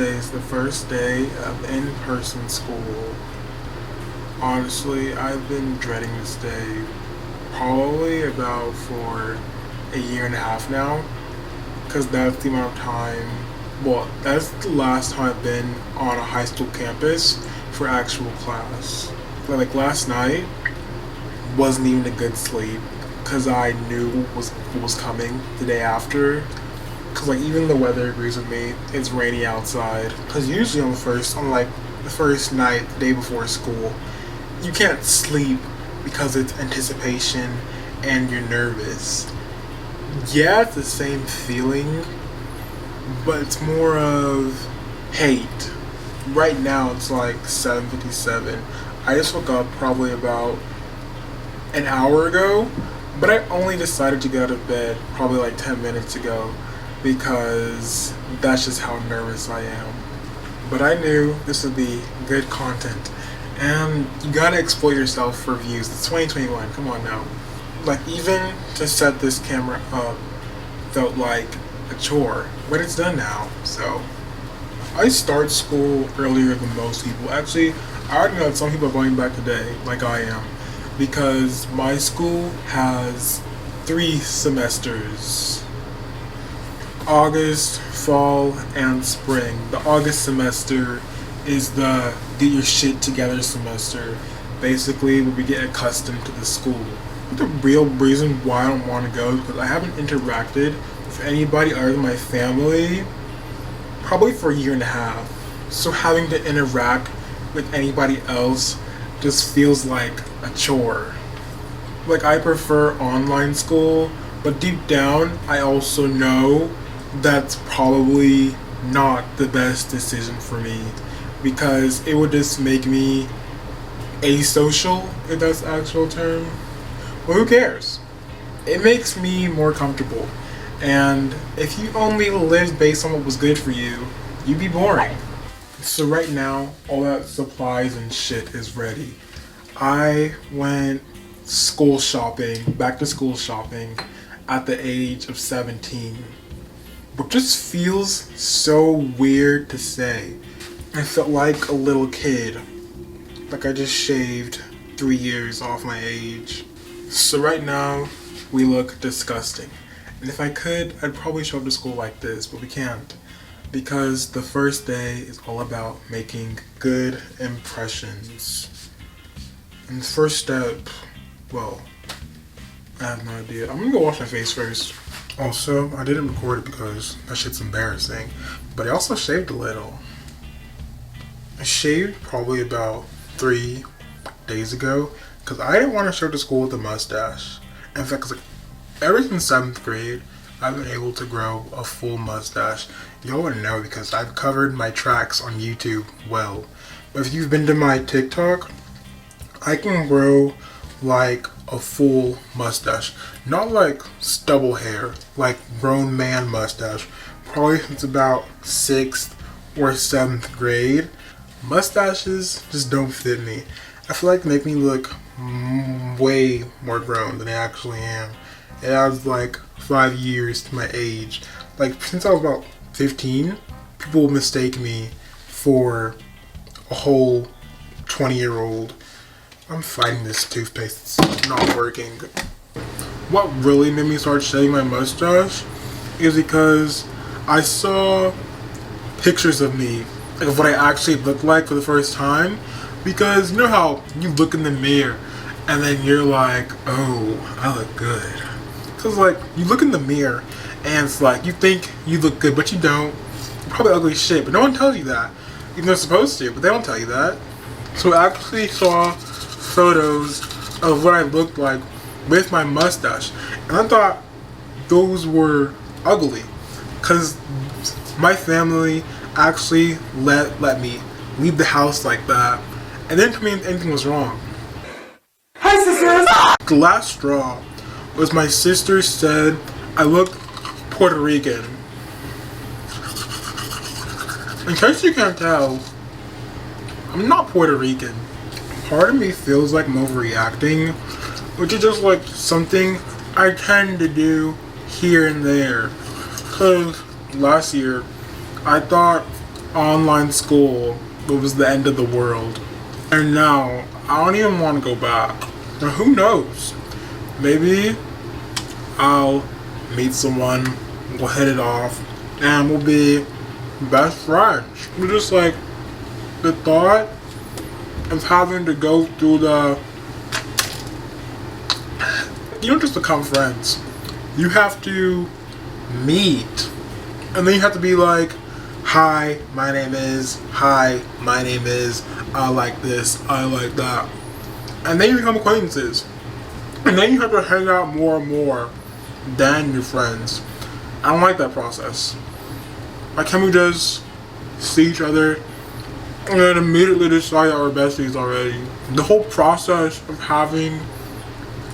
today is the first day of in-person school. Honestly, I've been dreading this day probably about for a year and a half now, because that's the amount of time, well, that's the last time I've been on a high school campus for actual class. Like last night wasn't even a good sleep because I knew what was coming the day after. Cause like even the weather agrees with me. It's rainy outside. Cause usually on the first night, the day before school, you can't sleep because it's anticipation and you're nervous. Yeah, it's the same feeling, but it's more of hate. Right now it's like 7:57. I just woke up probably about an hour ago, but I only decided to get out of bed probably like 10 minutes ago because that's just how nervous I am. But I knew this would be good content, and you gotta exploit yourself for views. It's 2021, come on now. Like, even to set this camera up felt like a chore, but it's done now. So I start school earlier than most people. Actually, I already know that some people are going back today, like I am, because my school has 3 semesters: August, fall, and spring. The August semester is the get your shit together semester. Basically, where we get accustomed to the school. The real reason why I don't want to go is because I haven't interacted with anybody other than my family probably for a year and a half. So having to interact with anybody else just feels like a chore. Like, I prefer online school, but deep down I also know that's probably not the best decision for me, because it would just make me asocial, if that's the actual term. Well, who cares? It makes me more comfortable, and if you only lived based on what was good for you, you'd be boring. So right now, all that supplies and shit is ready. I went back to school shopping at the age of 17. Which just feels so weird to say. I felt like a little kid. Like I just shaved 3 years off my age. So right now, we look disgusting. And if I could, I'd probably show up to school like this, but we can't. Because the first day is all about making good impressions. And the first step, well, I have no idea. I'm gonna go wash my face first. Also, I didn't record it because that shit's embarrassing, but I also shaved a little. I shaved probably about 3 days ago because I didn't want to show up to school with a mustache. In fact, cause like, ever since 7th grade, I've been able to grow a full mustache. Y'all wouldn't know because I've covered my tracks on YouTube well. But if you've been to my TikTok, I can grow like a full mustache. Not like stubble hair, like grown man mustache. Probably since about 6th or 7th grade. Mustaches just don't fit me. I feel like they make me look way more grown than I actually am. It adds like 5 years to my age. Like since I was about 15, people will mistake me for a whole 20-year-old. I'm fighting this toothpaste, it's not working. What really made me start shaving my mustache is because I saw pictures of me, like of what I actually looked like for the first time. Because you know how you look in the mirror and then you're like, oh, I look good. Cause like, you look in the mirror and it's like, you think you look good, but you don't. You're probably ugly as shit, but no one tells you that. Even though they're supposed to, but they don't tell you that. So I actually saw photos of what I looked like with my mustache, and I thought those were ugly because my family actually let me leave the house like that and didn't tell me anything was wrong. Hi sisters! The last straw was my sister said I looked Puerto Rican. In case you can't tell, I'm not Puerto Rican. Part of me feels like I'm overreacting, which is just like something I tend to do here and there. Cause last year, I thought online school, it was the end of the world. And now, I don't even want to go back. Now, who knows? Maybe I'll meet someone, we'll hit it off, and we'll be best friends. We're just like, the thought of having to go through you don't just become friends. You have to meet. And then you have to be like, hi, my name is, I like this, I like that. And then you become acquaintances. And then you have to hang out more and more than your friends. I don't like that process. Why can't we just see each other and then immediately decide that we're besties already? The whole process of having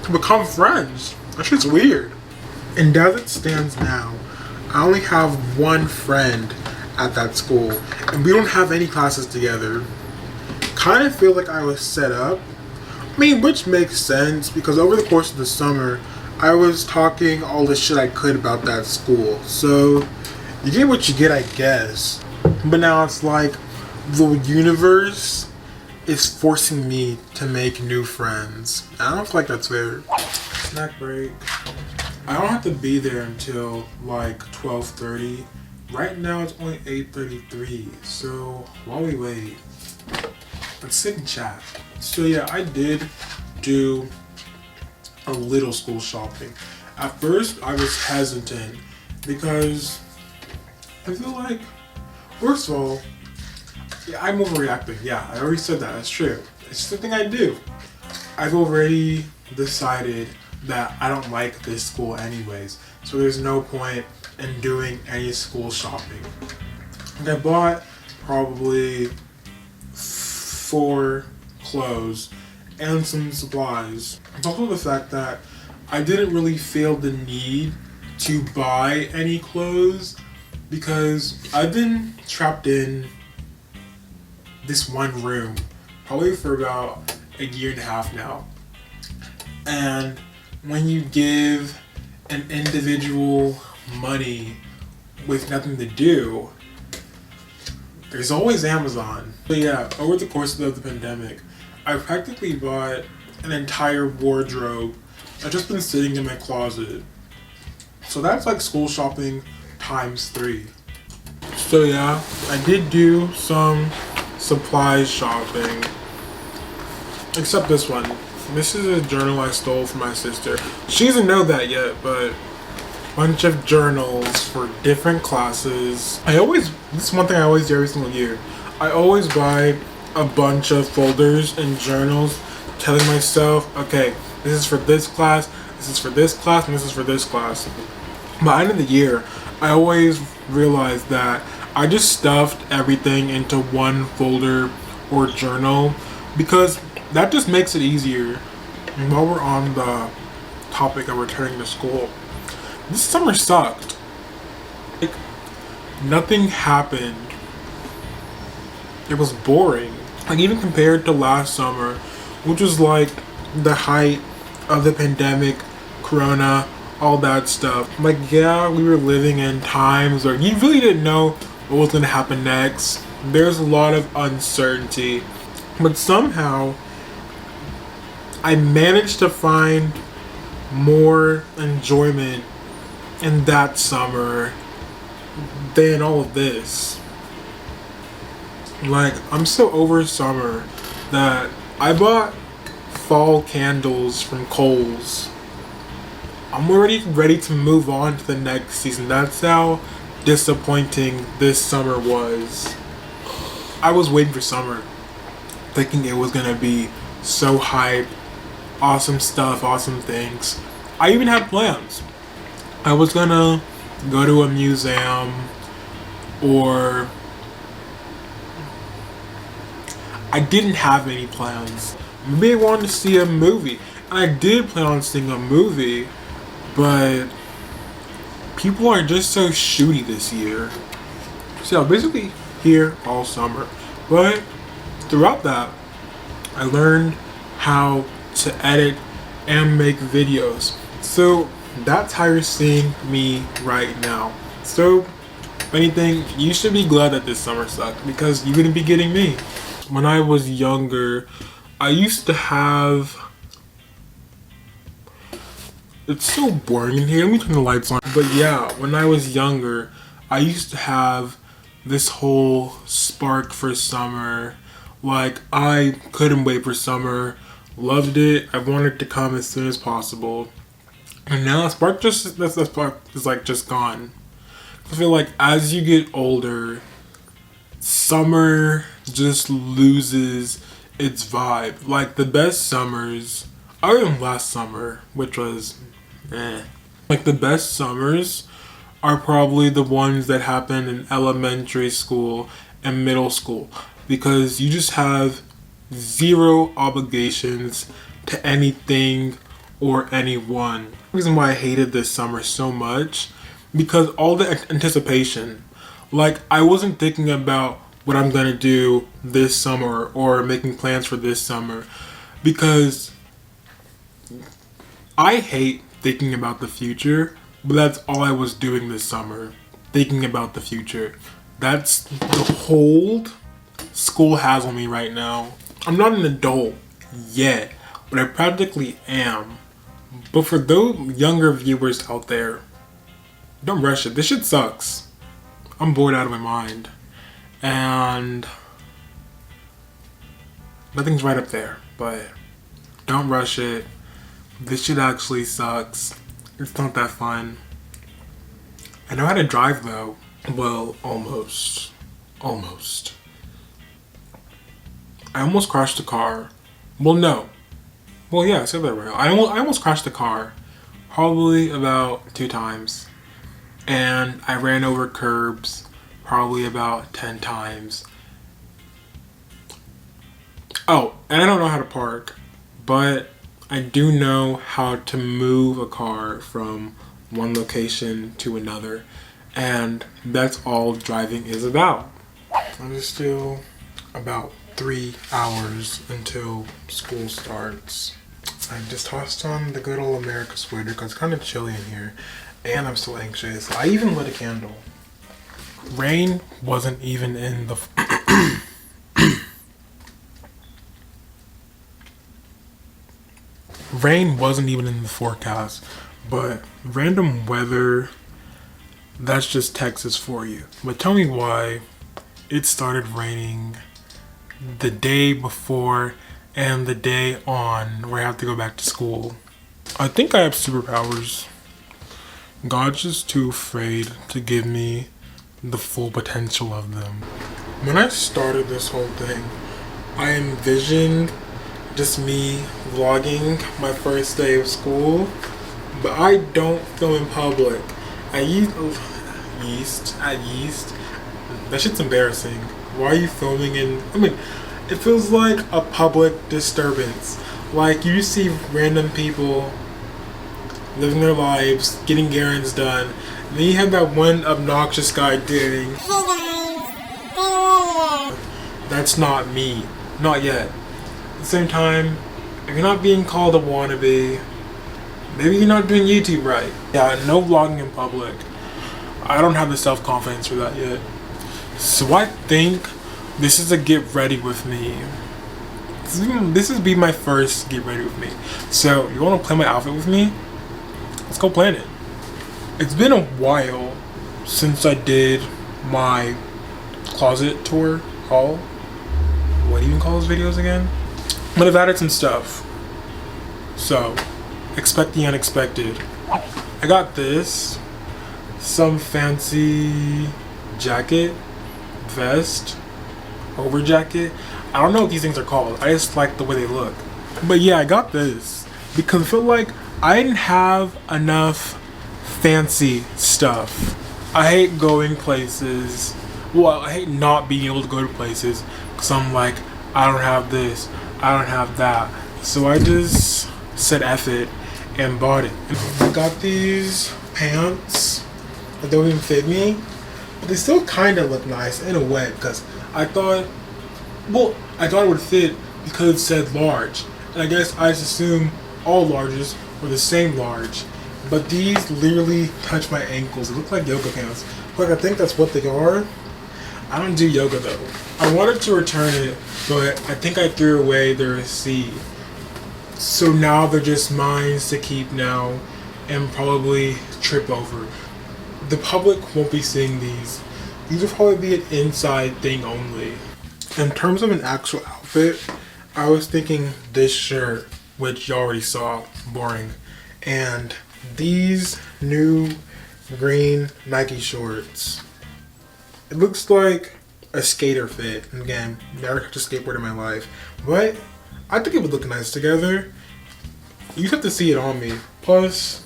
to become friends, that shit's weird. And as it stands now, I only have one friend at that school, and we don't have any classes together. Kind of feel like I was set up. I mean, which makes sense, because over the course of the summer, I was talking all the shit I could about that school. So, you get what you get, I guess. But now it's like, the universe is forcing me to make new friends. I don't feel like that's fair. Snack break. I don't have to be there until like 12:30. Right now it's only 8:33. So while we wait, let's sit and chat. So yeah, I did do a little school shopping. At first I was hesitant because I feel like, first of all, yeah, I'm overreacting. Yeah, I already said that. That's true. It's just the thing I do. I've already decided that I don't like this school anyways, so there's no point in doing any school shopping. And I bought probably 4 clothes and some supplies. It's also the fact that I didn't really feel the need to buy any clothes because I've been trapped in this one room probably for about a year and a half now. And when you give an individual money with nothing to do, there's always Amazon. But yeah, over the course of the pandemic, I practically bought an entire wardrobe that's just been sitting in my closet. So that's like school shopping times 3. So yeah, I did do some supplies shopping. Except this one. This is a journal I stole from my sister. She doesn't know that yet, but a bunch of journals for different classes. This is one thing I always do every single year. I always buy a bunch of folders and journals telling myself, okay, this is for this class, this is for this class, and this is for this class. By the end of the year, I always realize that I just stuffed everything into one folder or journal because that just makes it easier. And while we're on the topic of returning to school, this summer sucked. Like, nothing happened. It was boring. Like, even compared to last summer, which was like the height of the pandemic, corona, all that stuff. Like, yeah, we were living in times where you really didn't know what was going to happen next. There's a lot of uncertainty. But somehow, I managed to find more enjoyment in that summer than all of this. Like, I'm so over summer that I bought fall candles from Kohl's. I'm already ready to move on to the next season. That's how disappointing this summer was. I was waiting for summer, thinking it was gonna be so hype, awesome stuff, awesome things. I even had plans. I was gonna go to a museum, or I didn't have any plans. Maybe I wanted to see a movie, and I did plan on seeing a movie, but people are just so shooty this year. So basically here all summer, but throughout that, I learned how to edit and make videos. So that's how you're seeing me right now. So If anything, you should be glad that this summer sucked because you wouldn't be getting me. When I was younger, I used to have... It's so boring in here. Let me turn the lights on. But yeah, when I was younger, I used to have this whole spark for summer. Like, I couldn't wait for summer. Loved it. I wanted to come as soon as possible. And now that spark is like just gone. I feel like as you get older, summer just loses its vibe. Like the best summers, other than last summer, which was like the best summers are probably the ones that happen in elementary school and middle school, because you just have zero obligations to anything or anyone. The reason why I hated this summer so much, because all the anticipation. Like, I wasn't thinking about what I'm gonna do this summer or making plans for this summer, because I hate thinking about the future, but that's all I was doing this summer, thinking about the future. That's the hold school has on me right now. I'm not an adult yet, but I practically am. But for those younger viewers out there, don't rush it. This shit sucks. I'm bored out of my mind. And nothing's right up there, but don't rush it. This shit actually sucks. It's not that fun. I know how to drive though. Well, almost. Almost. I almost crashed a car. Well, no. Well, yeah, I said that right. I almost crashed a car. Probably about 2 times. And I ran over curbs probably about 10 times. Oh, and I don't know how to park, but I do know how to move a car from one location to another. And that's all driving is about. There's still about 3 hours until school starts. I just tossed on the good old America sweater because it's kind of chilly in here. And I'm still anxious. I even lit a candle. Rain wasn't even in the... Rain wasn't even in the forecast. But random weather, that's just Texas for you. But tell me why it started raining the day before and the day on where I have to go back to school. I think I have superpowers. God's just too afraid to give me the full potential of them. When I started this whole thing, I envisioned just me vlogging my first day of school, but I don't film in public. Yeast. That shit's embarrassing. Why are you filming in... I mean, it feels like a public disturbance. Like, you see random people living their lives, getting errands done, and then you have that one obnoxious guy doing, that's not me. Not yet. At the same time, if you're not being called a wannabe, maybe you're not doing YouTube right. Yeah, no vlogging in public. I don't have the self-confidence for that yet. So I think this is a get ready with me. This is be my first get ready with me. So you want to play my outfit with me? Let's go plan it. It's been a while since I did my closet tour haul. What do you even call those videos again? But I've added some stuff. So expect the unexpected. I got this. Some fancy jacket, vest, over jacket. I don't know what these things are called. I just like the way they look. But yeah, I got this because I feel like I didn't have enough fancy stuff. I hate going places. Well, I hate not being able to go to places because I'm like, I don't have this, I don't have that. So I just said F it and bought it. I got these pants that don't even fit me, but they still kind of look nice in a way because I thought it would fit because it said large. And I guess I just assume all larges were the same large. But these literally touch my ankles. They look like yoga pants. Like, I think that's what they are. I don't do yoga though. I wanted to return it, but I think I threw away the receipt. So now they're just mine to keep now and probably trip over. The public won't be seeing these. These will probably be an inside thing only. In terms of an actual outfit, I was thinking this shirt, which you already saw, boring, and these new green Nike shorts. It looks like a skater fit. And again, never touched a skateboard in my life, but I think it would look nice together. You have to see it on me. Plus,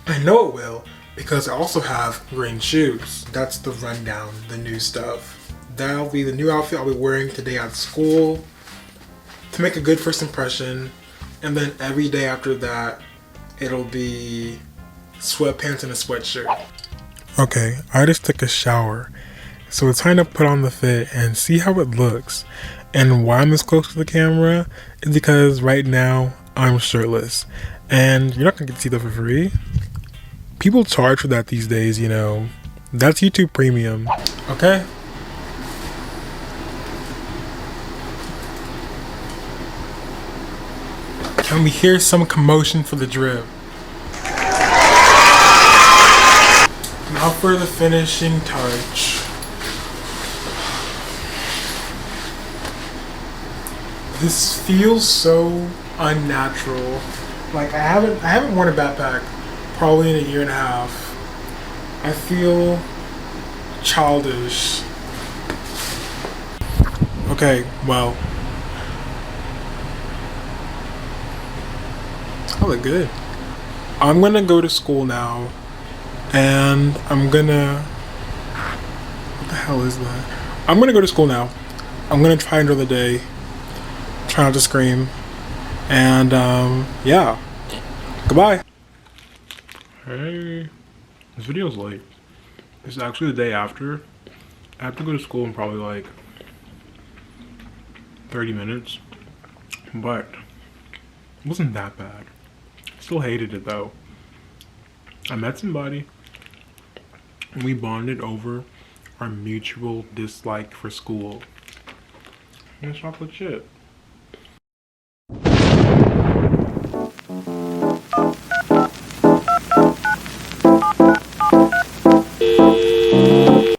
I know it will because I also have green shoes. That's the rundown, the new stuff. That'll be the new outfit I'll be wearing today at school to make a good first impression. And then every day after that, it'll be sweatpants and a sweatshirt. Okay, I just took a shower. So it's time to put on the fit and see how it looks. And why I'm this close to the camera is because right now I'm shirtless. And you're not gonna get to see that for free. People charge for that these days, you know. That's YouTube Premium. Okay? Can we hear some commotion for the drip? Now for the finishing touch. This feels so unnatural. Like I haven't worn a backpack probably in a year and a half. I feel childish. Okay, well, I look good. I'm gonna go to school now, and what the hell is that? I'm gonna go to school now. I'm gonna try another day. Try not to scream. And yeah. Goodbye. Hey. This video's late. It's actually the day after. I have to go to school in probably like 30 minutes. But it wasn't that bad. Still hated it though. I met somebody and we bonded over our mutual dislike for school. And it's chocolate chip.